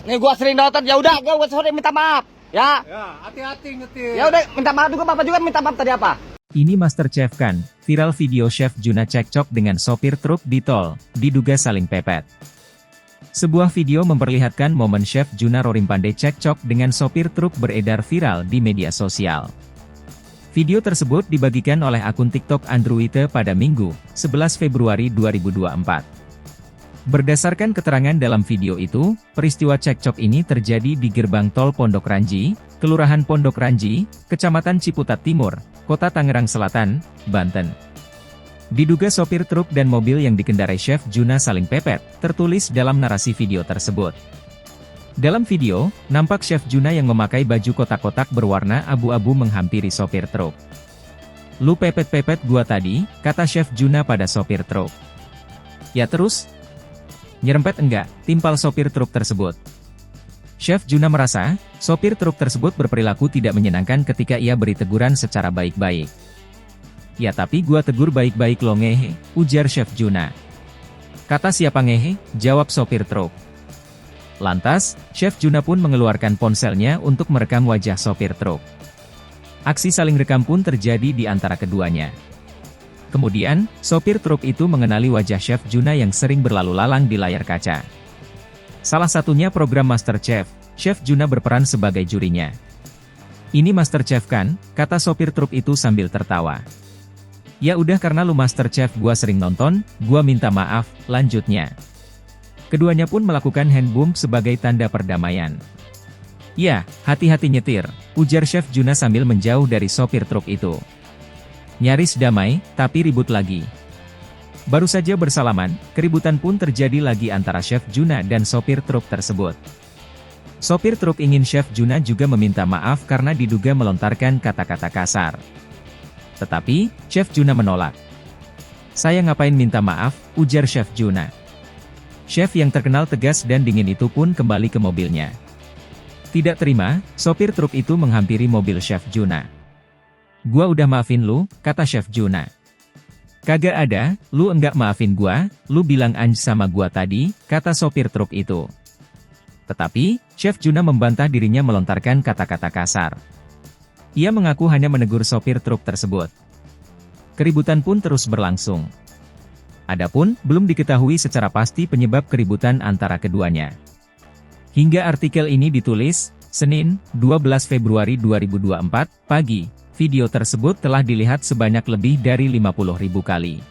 nih gua sering nonton. Ya udah, gua sorry minta maaf. Ya. Ya, hati-hati nyetir. Ya udah, minta maaf juga Bapak juga minta maaf tadi apa? Ini MasterChef kan, viral video Chef Juna cekcok dengan sopir truk di tol, diduga saling pepet. Sebuah video memperlihatkan momen Chef Juna Rorimpande cekcok dengan sopir truk beredar viral di media sosial. Video tersebut dibagikan oleh akun TikTok Andruite pada Minggu, 11 Februari 2024. Berdasarkan keterangan dalam video itu, peristiwa cekcok ini terjadi di gerbang tol Pondok Ranji, Kelurahan Pondok Ranji, Kecamatan Ciputat Timur, Kota Tangerang Selatan, Banten. Diduga sopir truk dan mobil yang dikendarai Chef Juna saling pepet, tertulis dalam narasi video tersebut. Dalam video, nampak Chef Juna yang memakai baju kotak-kotak berwarna abu-abu menghampiri sopir truk. "Lu pepet-pepet gua tadi," kata Chef Juna pada sopir truk. "Ya terus? Nyerempet enggak?" timpal sopir truk tersebut. Chef Juna merasa, sopir truk tersebut berperilaku tidak menyenangkan ketika ia beri teguran secara baik-baik. "Ya tapi gua tegur baik-baik lo ngehe," ujar Chef Juna. "Kata siapa ngehe?" jawab sopir truk. Lantas, Chef Juna pun mengeluarkan ponselnya untuk merekam wajah sopir truk. Aksi saling rekam pun terjadi di antara keduanya. Kemudian, sopir truk itu mengenali wajah Chef Juna yang sering berlalu lalang di layar kaca. Salah satunya program MasterChef, Chef Juna berperan sebagai jurinya. "Ini MasterChef kan?" kata sopir truk itu sambil tertawa. "Ya udah karena lu MasterChef gua sering nonton, gua minta maaf," lanjutnya. Keduanya pun melakukan handbump sebagai tanda perdamaian. "Ya, hati-hati nyetir," ujar Chef Juna sambil menjauh dari sopir truk itu. Nyaris damai, tapi ribut lagi. Baru saja bersalaman, keributan pun terjadi lagi antara Chef Juna dan sopir truk tersebut. Sopir truk ingin Chef Juna juga meminta maaf karena diduga melontarkan kata-kata kasar. Tetapi, Chef Juna menolak. "Saya ngapain minta maaf," ujar Chef Juna. Chef yang terkenal tegas dan dingin itu pun kembali ke mobilnya. Tidak terima, sopir truk itu menghampiri mobil Chef Juna. "Gua udah maafin lu," kata Chef Juna. "Kagak ada, lu enggak maafin gua, lu bilang anj sama gua tadi," kata sopir truk itu. Tetapi, Chef Juna membantah dirinya melontarkan kata-kata kasar. Ia mengaku hanya menegur sopir truk tersebut. Keributan pun terus berlangsung. Adapun, belum diketahui secara pasti penyebab keributan antara keduanya. Hingga artikel ini ditulis, Senin, 12 Februari 2024, pagi, video tersebut telah dilihat sebanyak lebih dari 50.000 kali.